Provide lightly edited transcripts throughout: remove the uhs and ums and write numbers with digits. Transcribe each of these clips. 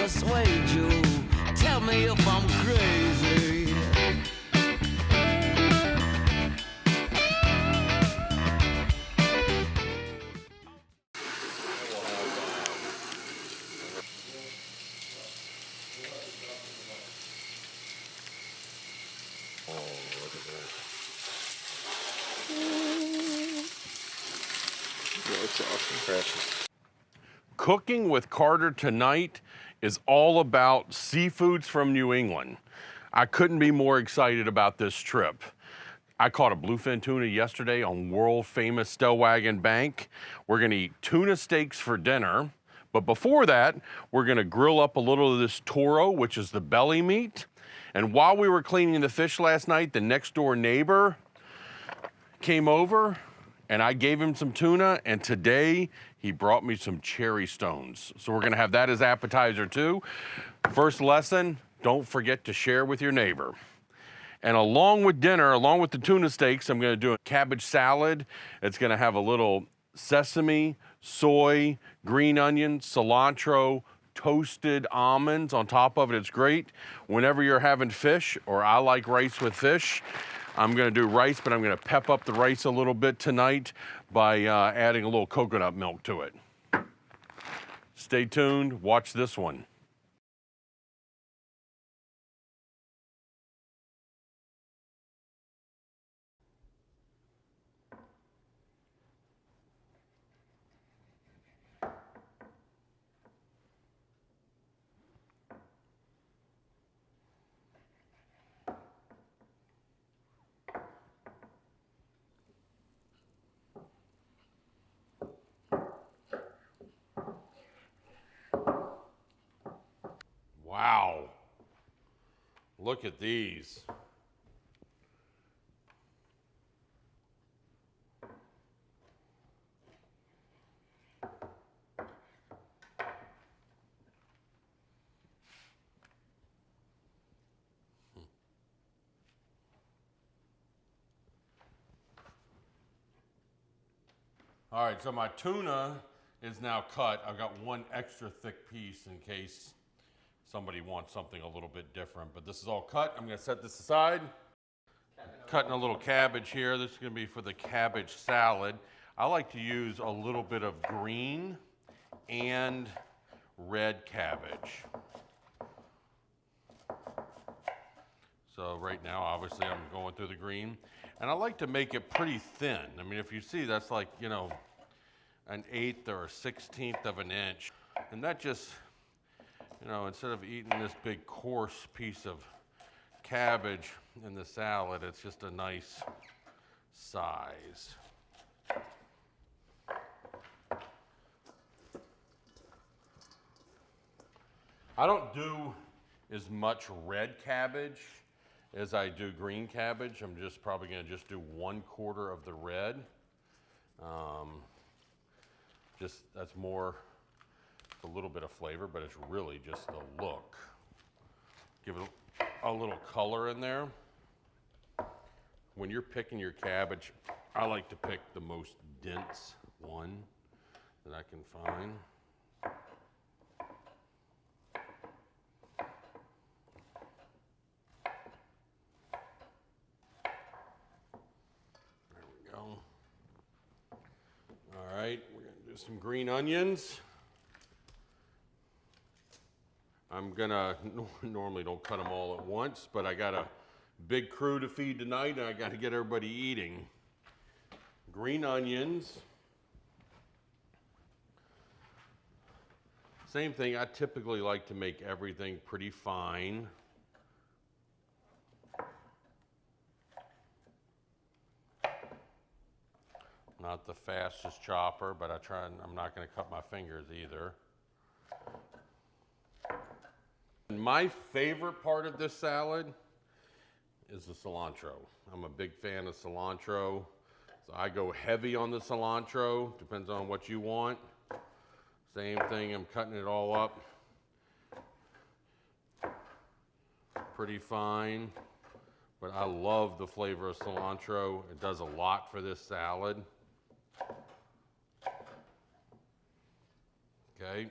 persuade you. Tell me if I'm crazy. Cooking with Carter tonight is all about seafoods from New England. I couldn't be more excited about this trip. I caught a bluefin tuna yesterday on world famous Stellwagen Bank. We're gonna eat tuna steaks for dinner, but before that, we're gonna grill up a little of this toro, which is the belly meat. And while we were cleaning the fish last night, the next door neighbor came over and I gave him some tuna, and today he brought me some cherry stones. So we're gonna have that as appetizer too. First lesson, don't forget to share with your neighbor. And along with dinner, along with the tuna steaks, I'm gonna do a cabbage salad. It's gonna have a little sesame, soy, green onion, cilantro, toasted almonds on top of it. It's great. Whenever you're having fish, or I like rice with fish, I'm gonna do rice, but I'm gonna pep up the rice a little bit tonight by adding a little coconut milk to it. Stay tuned, watch this one. Wow, look at these. All right, so my tuna is now cut. I've got one extra thick piece in case somebody wants something a little bit different, but this is all cut. I'm gonna set this aside. Cutting a little cabbage here. This is gonna be for the cabbage salad. I like to use a little bit of green and red cabbage. So right now, obviously I'm going through the green. And I like to make it pretty thin. I mean, if you see, that's like, you know, an 1/8 or a 1/16 of an inch. And that just, you know, instead of eating this big coarse piece of cabbage in the salad, it's just a nice size. I don't do as much red cabbage as I do green cabbage. I'm just probably gonna just do 1/4 of the red. That's more, a little bit of flavor, but it's really just the look. Give it a little color in there. When you're picking your cabbage, I like to pick the most dense one that I can find. There we go. All right, we're gonna do some green onions. I'm gonna, normally don't cut them all at once, but I got a big crew to feed tonight and I gotta get everybody eating. Green onions. Same thing, I typically like to make everything pretty fine. Not the fastest chopper, but I'm not gonna cut my fingers either. My favorite part of this salad is the cilantro. I'm a big fan of cilantro. So I go heavy on the cilantro, depends on what you want. Same thing, I'm cutting it all up pretty fine. But I love the flavor of cilantro. It does a lot for this salad. Okay.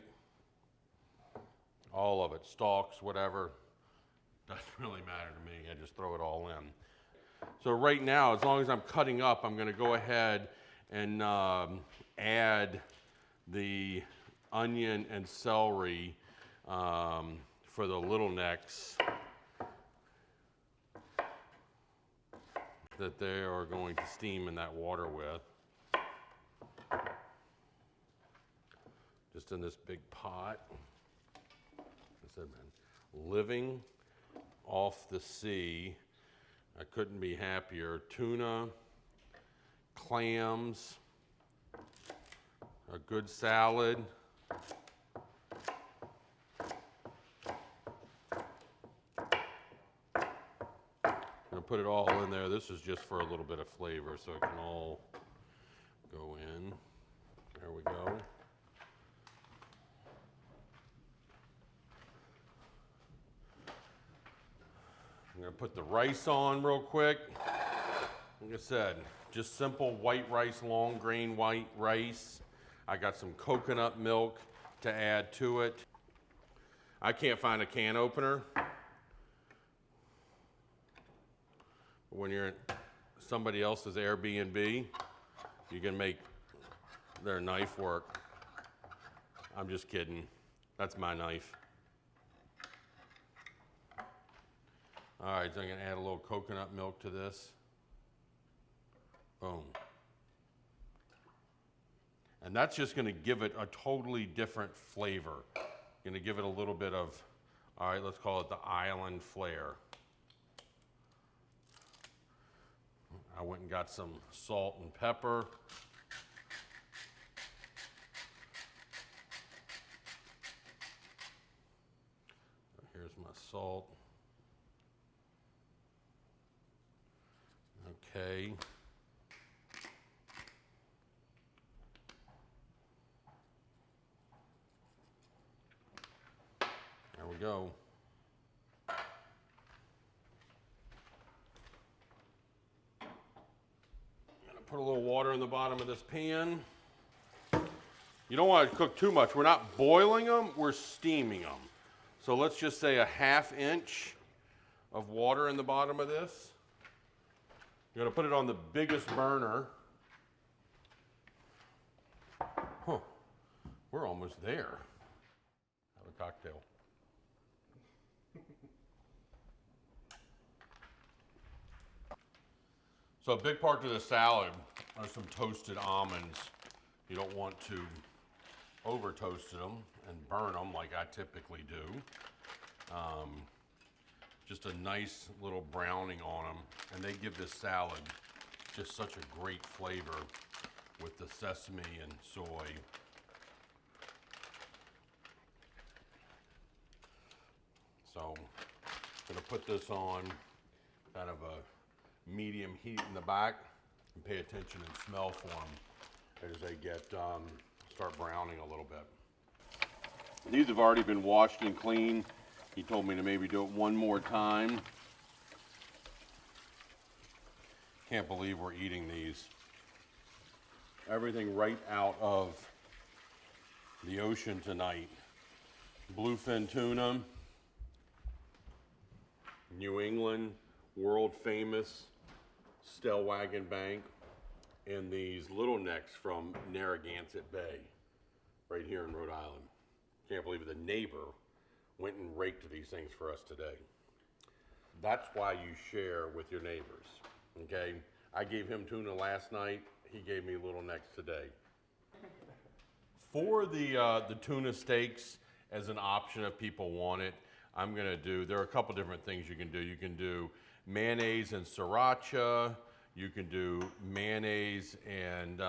All of it. it stalks, whatever. Doesn't really matter to me. I just throw it all in. So right now, as long as I'm cutting up, I'm going to go ahead and add the onion and celery for the little necks that they are going to steam in that water with. Just in this big pot. I said, man, living off the sea, I couldn't be happier. Tuna, clams, a good salad. I'm gonna put it all in there. This is just for a little bit of flavor, so it can all go in. There we go. I'm gonna put the rice on real quick. Like I said, just simple white rice, long grain white rice. I got some coconut milk to add to it. I can't find a can opener. When you're at somebody else's Airbnb, you can make their knife work. I'm just kidding. That's my knife. All right, so I'm gonna add a little coconut milk to this. Boom. And that's just gonna give it a totally different flavor. Gonna give it a little bit of, all right, let's call it the island flair. I went and got some salt and pepper. Here's my salt. Okay. There we go. Put a little water in the bottom of this pan. You don't want to cook too much. We're not boiling them, we're steaming them. So let's just say a 1/2 inch of water in the bottom of this. You're gonna put it on the biggest burner. Huh, we're almost there. Have a cocktail. So a big part of the salad are some toasted almonds. You don't want to over toast them and burn them like I typically do. Just a nice little browning on them, and they give this salad just such a great flavor with the sesame and soy. So I'm gonna put this on kind of a medium heat in the back and pay attention and smell for them as they get start browning a little bit. These have already been washed and cleaned. He told me to maybe do it one more time. Can't believe we're eating these. Everything right out of the ocean tonight. Bluefin tuna, New England, world famous Stellwagen Bank, and these little necks from Narragansett Bay, right here in Rhode Island. Can't believe it. The neighbor went and raked these things for us today. That's why you share with your neighbors, okay? I gave him tuna last night. He gave me little necks today. For the tuna steaks, as an option if people want it, I'm gonna do, there are a couple different things you can do. You can do mayonnaise and sriracha. You can do mayonnaise and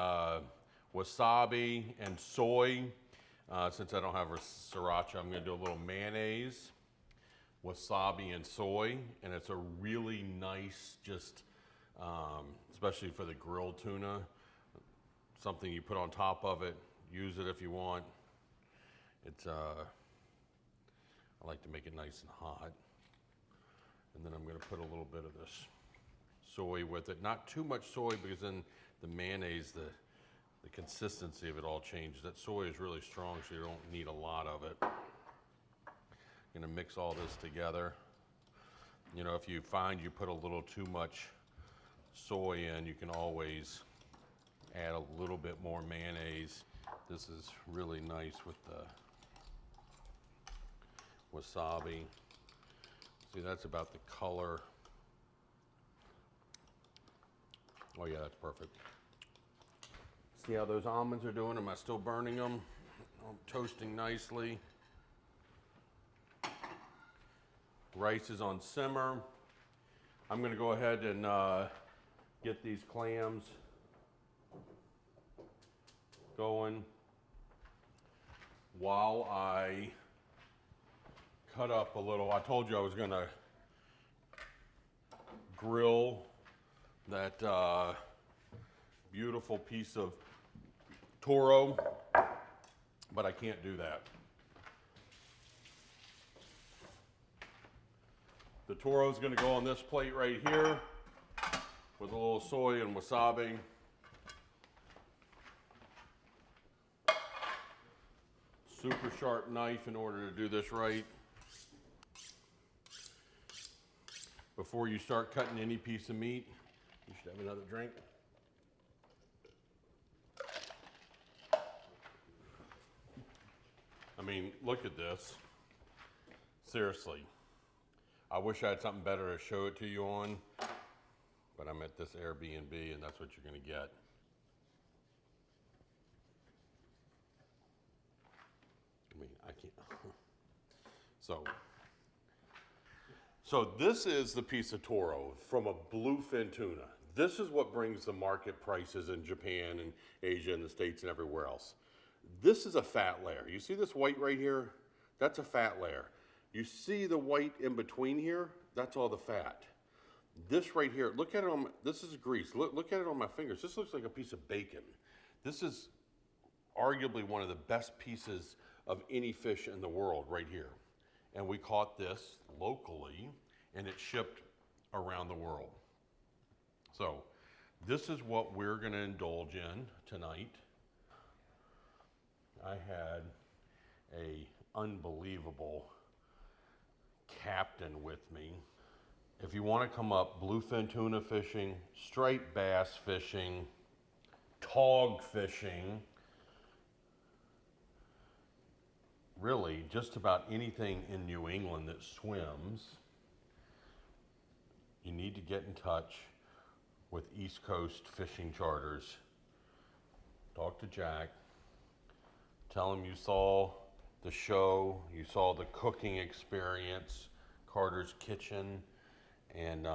wasabi and soy. Since I don't have a sriracha, I'm gonna do a little mayonnaise, wasabi and soy, and it's a really nice, just, especially for the grilled tuna, something you put on top of it. Use it if you want. It's, I like to make it nice and hot. And then I'm gonna put a little bit of this soy with it. Not too much soy, because then the mayonnaise, the consistency of it all changes. That soy is really strong, so you don't need a lot of it. Gonna mix all this together. You know, if you find you put a little too much soy in, you can always add a little bit more mayonnaise. This is really nice with the wasabi. See, that's about the color. Oh yeah, that's perfect. See how those almonds are doing? Am I still burning them? I'm toasting nicely. Rice is on simmer. I'm gonna go ahead and get these clams going while I cut up a little. I told you I was gonna grill that beautiful piece of toro, but I can't do that. The toro is going to go on this plate right here with a little soy and wasabi. Super sharp knife in order to do this right. Before you start cutting any piece of meat, you should have another drink. I mean, look at this. Seriously. I wish I had something better to show it to you on, but I'm at this Airbnb and that's what you're going to get. I mean, I can't. So this is the piece of toro from a bluefin tuna. This is what brings the market prices in Japan and Asia and the States and everywhere else. This is a fat layer. You see this white right here? That's a fat layer. You see the white in between here? That's all the fat. This right here, look at it on, this is grease. Look at it on my fingers. This looks like a piece of bacon. This is arguably one of the best pieces of any fish in the world right here. And we caught this locally and it shipped around the world. So this is what we're gonna indulge in tonight. I had a unbelievable captain with me. If you want to come up bluefin tuna fishing, striped bass fishing, tog fishing, really just about anything in New England that swims, you need to get in touch with East Coast fishing charters. Talk to Jack. Tell him you saw the show, you saw the cooking experience, Carter's Kitchen, and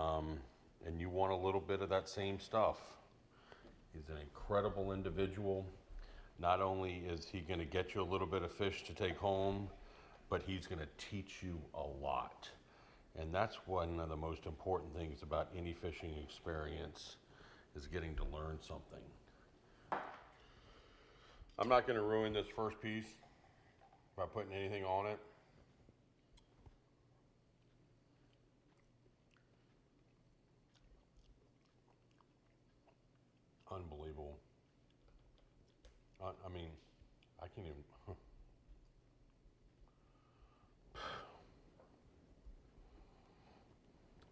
you want a little bit of that same stuff. He's an incredible individual. Not only is he going to get you a little bit of fish to take home, but he's going to teach you a lot. And that's one of the most important things about any fishing experience, is getting to learn something. I'm not going to ruin this first piece by putting anything on it. Unbelievable. I mean, I can't even.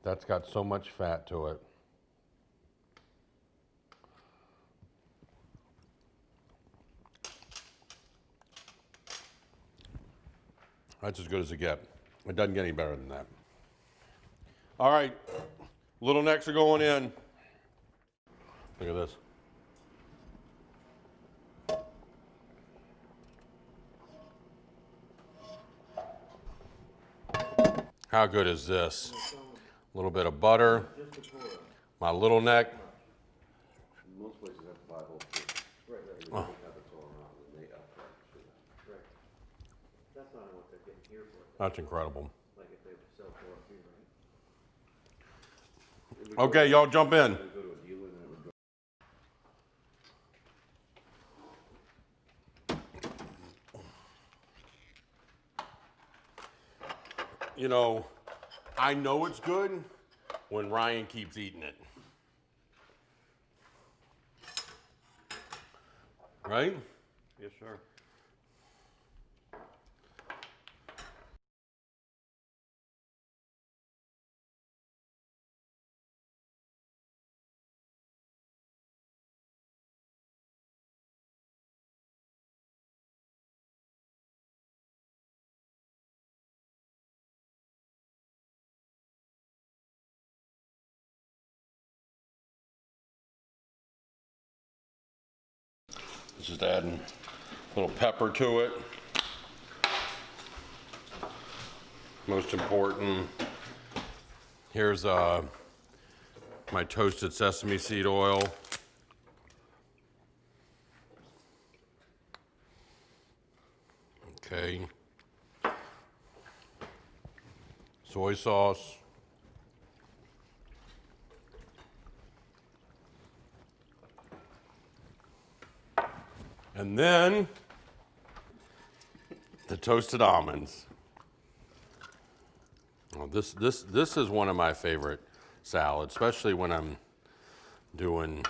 That's got so much fat to it. That's as good as it gets. It doesn't get any better than that. All right, little necks are going in. Look at this. How good is this? A little bit of butter. My little neck. Most places have 5 whole fish. Right. You don't have it all around and they upright. Right. That's not what they're getting here for. That's incredible. Like if they sell 4 or 3, right? Okay, y'all jump in. Go to a dealer and it would go. You know, I know it's good when Ryan keeps eating it. Right? Yes, sir. Just adding a little pepper to it. Most important, here's my toasted sesame seed oil. Okay. Soy sauce. And then the toasted almonds. Well, this is one of my favorite salads, especially when I'm doing,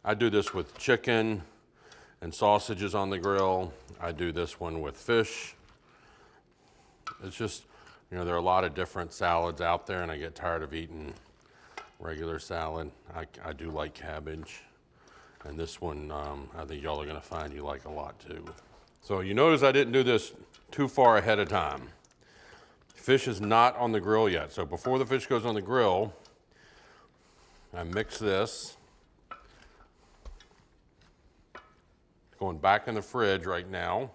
I do this with chicken and sausages on the grill. I do this one with fish. It's just, you know, there are a lot of different salads out there and I get tired of eating regular salad. I do like cabbage. And this one, I think y'all are gonna find you like a lot too. So you notice I didn't do this too far ahead of time. Fish is not on the grill yet. So before the fish goes on the grill, I mix this. Going back in the fridge right now.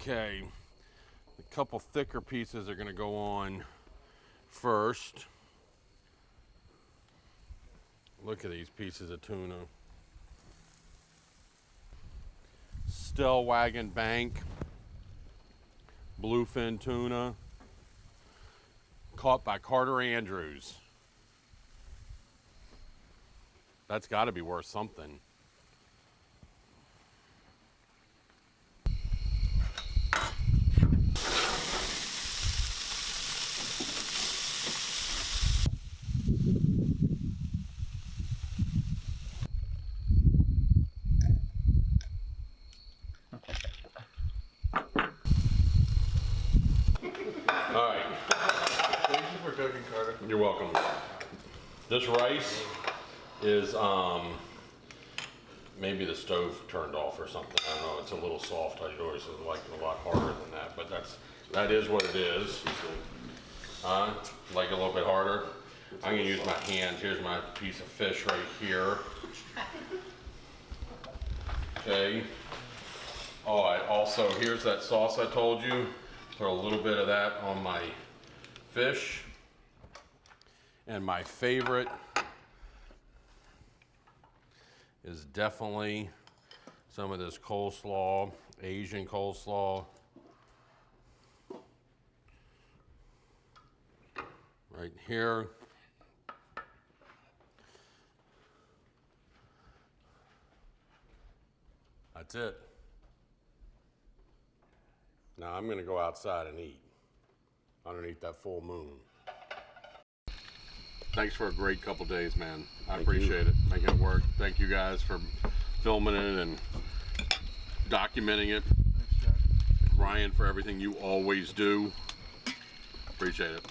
Okay, a couple thicker pieces are going to go on first. Look at these pieces of tuna. Stellwagen Bank, bluefin tuna, caught by Carter Andrews. That's got to be worth something. All right. Thank you for cooking, Carter. You're welcome. This rice is maybe the stove turned off or something. I don't know. It's a little soft. I always like it a lot harder than that, but that is what it is. Like a little bit harder. I'm gonna use my hands. Here's my piece of fish right here. Okay. Oh, also here's that sauce I told you. Throw a little bit of that on my fish. And my favorite is definitely some of this coleslaw, Asian coleslaw. Right here. That's it. Now I'm gonna go outside and eat underneath that full moon. Thanks for a great couple days, man. I appreciate it. Making it work. Thank you guys for filming it and documenting it. Thanks, Jack. Ryan, for everything you always do. Appreciate it.